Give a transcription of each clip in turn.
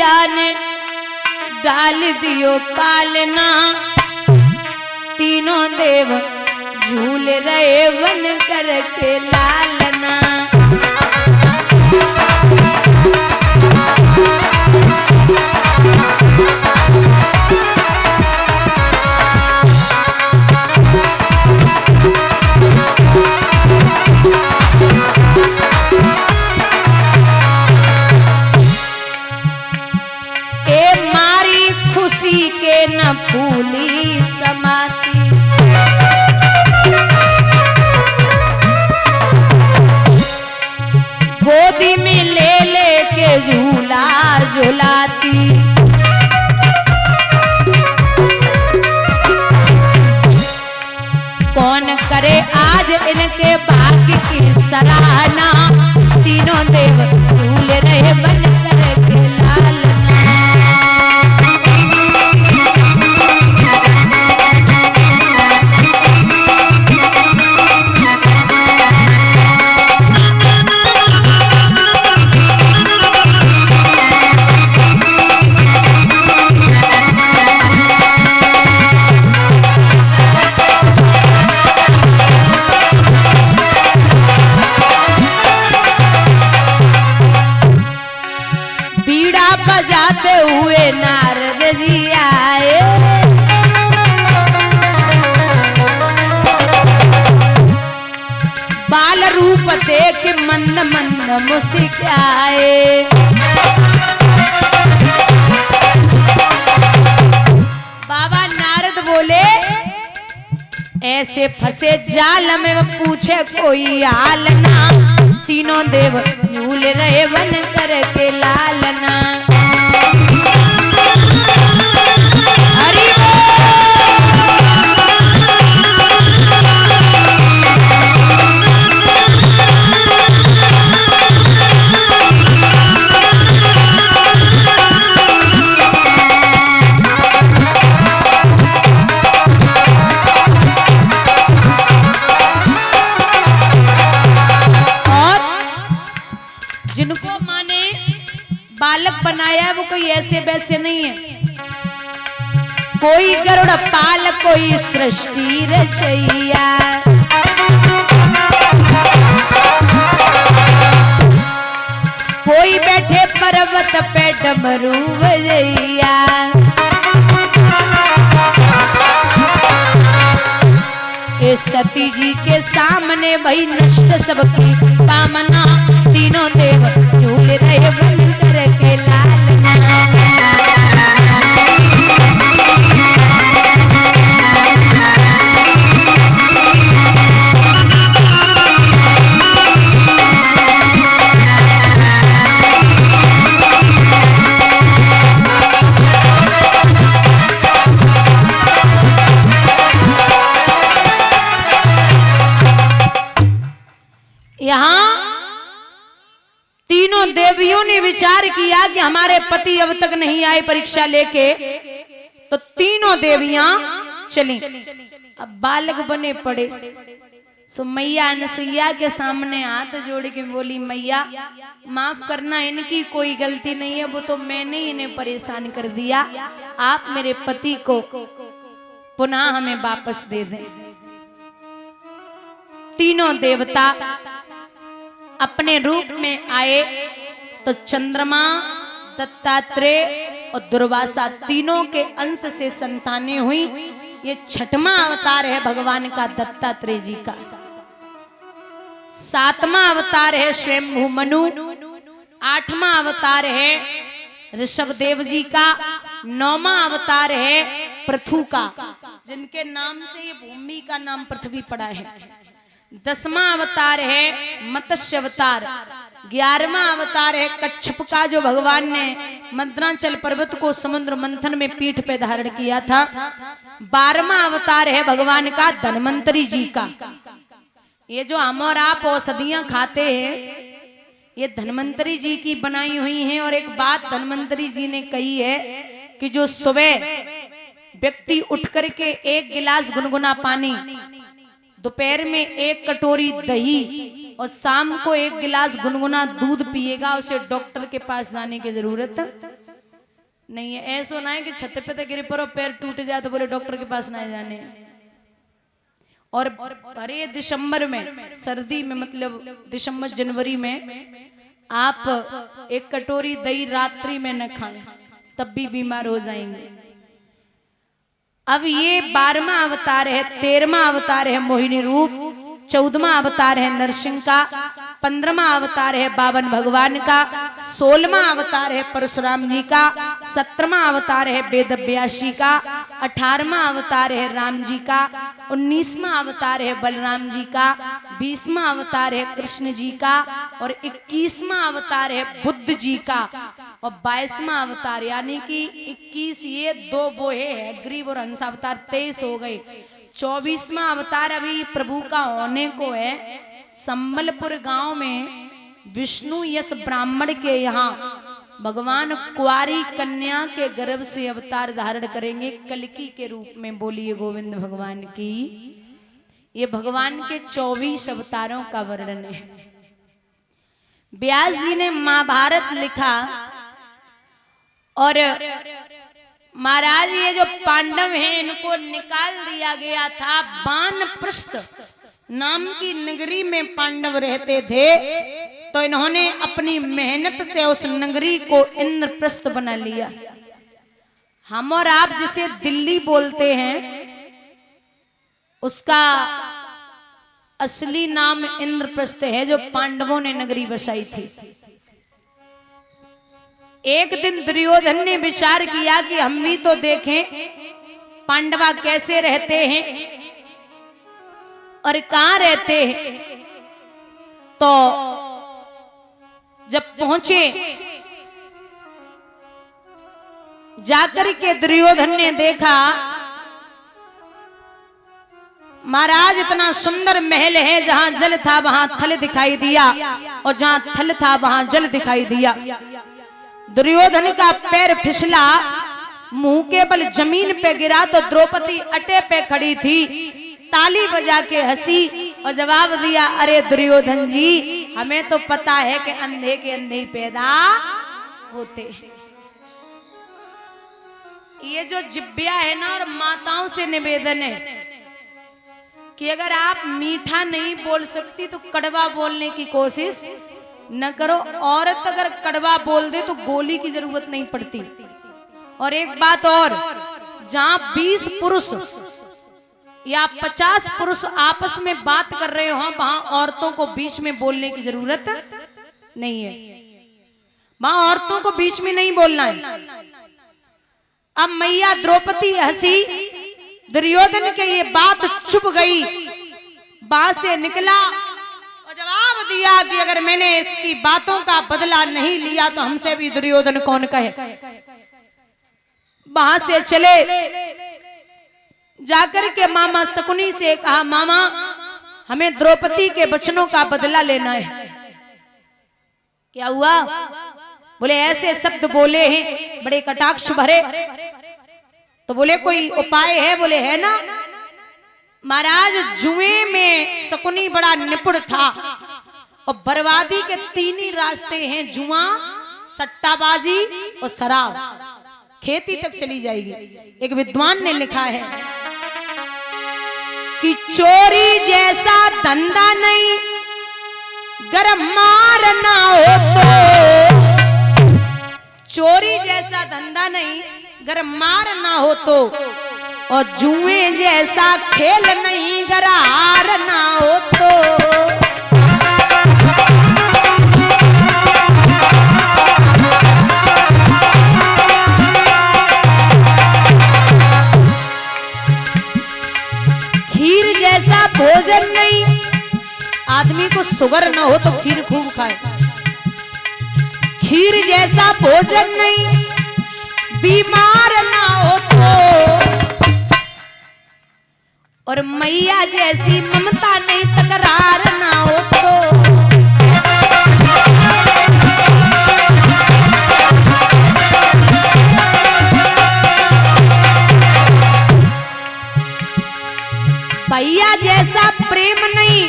मैया ने डाल दियो पालना, तीनों देव झूल रहे बन करके लालना। खुशी के न फूली समाती, गोदी में ले लेके झूला झुलाती। कौन करे आज इनके भाग्य की सराहना, तीनों देव झूल रहे बन करके लालना। बजाते हुए नारद जी आए, बाल रूप देख मंद मंद मुस्काए। बाबा नारद बोले ऐसे फंसे जाल में पूछे कोई हाल ना, तीनों देव झूल रहे बन करके लालना। हरि जिनको माने बालक बनाया वो कोई ऐसे वैसे नहीं है, कोई गरुड़ पाल कोई सृष्टि रचैया। कोई बैठे पर्वत पे डमरू बजैया। ये सती जी के सामने वही नष्ट सबकी कामना, तीनों देव झूल रहे बन करके लालना। यहाँ तीनों देवियों ने विचार किया कि हमारे पति अब तक नहीं आए परीक्षा लेके, तो तीनों देवियां चली। अब बालक बने पड़े, सो मैया अनसुईया के सामने हाथ जोड़ के बोली मैया माफ करना, इनकी कोई गलती नहीं है, वो तो मैंने ही इन्हें परेशान कर दिया। आप मेरे पति को पुनः हमें वापस दे दें। तीनों देवता अपने रूप में आए तो चंद्रमा, दत्तात्रेय और दुर्वासा तीनों के अंश से संतानें हुई। ये छठवां अवतार है भगवान का दत्तात्रेय जी का। सातवां अवतार है स्वयंभू मनु, आठवां अवतार है ऋषभदेव जी का, नौवां अवतार है पृथु का, जिनके नाम से ये भूमि का नाम पृथ्वी पड़ा है। 10वां अवतार है मत्स्य अवतार, 11वां अवतार है कच्छप का, जो भगवान ने मंत्रांचल पर्वत को समुद्र मंथन में पीठ पे धारण किया था। 12वां अवतार है भगवान का धन्वंतरी जी का। ये जो हम और आप औषधियां खाते हैं ये धन्वंतरी जी की बनाई हुई हैं। और एक बात धन्वंतरी जी ने कही है कि जो सुबह व्यक्ति उठ करके 1 गिलास गुनगुना पानी, दोपहर में 1 कटोरी दही और शाम को 1 गिलास गुनगुना दूध पिएगा, उसे डॉक्टर के पास जाने की जरूरत नहीं है। ऐसा ना है कि छत पे तो गिर पड़ो पैर टूट जाए तो बोले डॉक्टर के पास ना जाने। और भरे दिसंबर में, सर्दी में, मतलब दिसंबर जनवरी में आप एक कटोरी दही रात्रि में न खाएं, तब भी बीमार हो जाएंगे। अब ये 12वां अवतार है, 13वां अवतार है मोहिनी रूप, 14वां अवतार है नरसिंह का, 15वां अवतार है बावन भगवान का, 16वां अवतार है परशुराम जी का, 17वां अवतार है वेद व्यासी का, 18वां अवतार है राम जी का, 19वां अवतार है बलराम जी का, 20वां अवतार है कृष्ण जी का, और 21वां अवतार है बुद्ध जी का, और 22वां अवतार यानी कि 21 ये 2 बोहे है ग्रीव और हंस अवतार 23 हो गए। 24वां अवतार अभी प्रभु का होने को है। संबलपुर गांव में विष्णु यश ब्राह्मण के यहाँ भगवान कुंवारी कन्या के गर्भ से अवतार धारण करेंगे कल्की के रूप में। बोलिए गोविंद भगवान की। ये भगवान के 24 अवतारों का वर्णन है। व्यास जी ने महाभारत लिखा और महाराज ये जो पांडव हैं इनको निकाल दिया गया था। वानप्रस्थ नाम की नगरी में पांडव रहते थे, तो इन्होंने अपनी मेहनत से उस नगरी को इंद्रप्रस्थ बना लिया। हम और आप जिसे दिल्ली बोलते हैं उसका असली नाम इंद्रप्रस्थ है, जो पांडवों ने नगरी बसाई थी। एक दिन दुर्योधन ने विचार किया कि हम भी तो देखें पांडवा कैसे रहते हैं और कहां रहते हैं। तो जब पहुंचे जाकर के दुर्योधन ने देखा महाराज इतना सुंदर महल है, जहां जल था वहां थल दिखाई दिया और जहां थल था वहां जल दिखाई दिया। दुर्योधन का पैर फिसला, मुंह के बल जमीन पे गिरा तो द्रौपदी अटे पे खड़ी थी, ताली बजा के हंसी और जवाब दिया, अरे दुर्योधन जी हमें तो पता है कि अंधे के अंधे ही पैदा होते हैं। ये जो जिब्या है ना, और माताओं से निवेदन है कि अगर आप मीठा नहीं बोल सकती तो कड़वा बोलने की कोशिश न करो। औरत अगर कड़वा बोल दे तो गोली की जरूरत नहीं पड़ती। और एक बात और, जहां 20 पुरुष या 50 पुरुष आपस में बात कर रहे हो वहां औरतों को बीच में बोलने की जरूरत नहीं है। वहां औरतों को बीच में नहीं बोलना है। अब मैया द्रौपदी हंसी, दुर्योधन के ये बात चुप गई, बात से निकला और जवाब दिया कि अगर मैंने इसकी बातों का बदला नहीं लिया तो हमसे भी दुर्योधन कौन कहे। वहां से चले, जाकर के मामा शकुनी से कहा, मामा हमें द्रौपदी के वचनों का बदला लेना है। क्या हुआ? बोले ऐसे शब्द बोले हैं बड़े कटाक्ष भरे। तो बोले कोई उपाय है? बोले है ना। महाराज जुए में शकुनी बड़ा निपुण था और बर्बादी के 3 ही रास्ते हैं, जुआ, सट्टाबाजी और शराब। खेती तक चली जाएगी। एक विद्वान ने लिखा है कि चोरी जैसा धंधा नहीं गर मारना हो तो, चोरी जैसा धंधा नहीं गर मारना हो तो, और जुए जैसा खेल नहीं गर हारना हो तो। खीर जैसा भोजन नहीं, आदमी को शुगर न हो तो खीर खूब खाए। खीर जैसा भोजन नहीं, बीमार ना हो तो, और मैया जैसी ममता नहीं तकरार ना हो तो। भैया जैसा प्रेम नहीं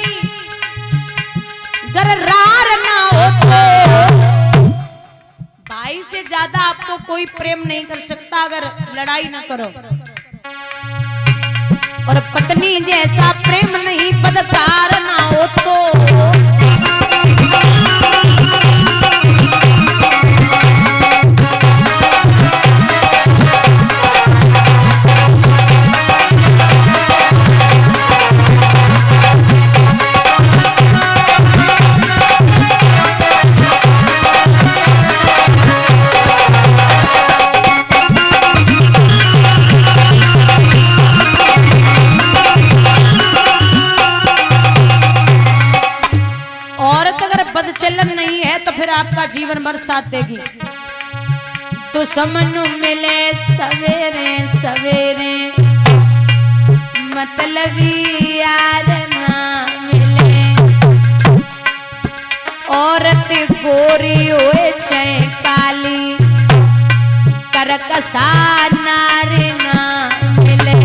गर रार ना हो तो, भाई से ज्यादा आपको कोई प्रेम नहीं कर सकता अगर लड़ाई ना करो। और पत्नी जैसा प्रेम नहीं बदकार ना हो तो बदचलन नहीं है तो फिर आपका जीवन भर साथ देगी। तो समनु मिले सवेरे सवेरे मतलबी यार ना मिले। औरत गोरी होए चाहे काली करकसा नार ना मिले।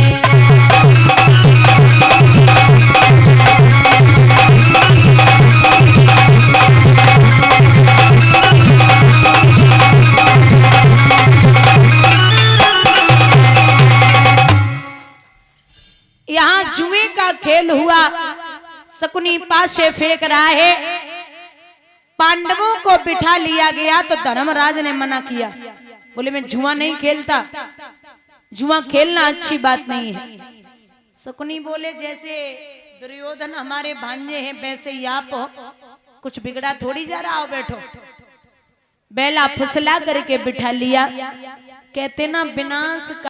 यहाँ जुए का खेल हुआ, शकुनी पासे फेंक रहा है। पांडवों को बिठा लिया गया तो धर्मराज ने मना किया, बोले मैं जुआ नहीं खेलता, जुआ खेलना अच्छी बात नहीं है। शकुनी बोले जैसे दुर्योधन हमारे भांजे हैं वैसे ही आप हो, कुछ बिगड़ा थोड़ी जा रहा हो, बैठो। बेला फुसला करके बिठा लिया। कहते ना विनाश का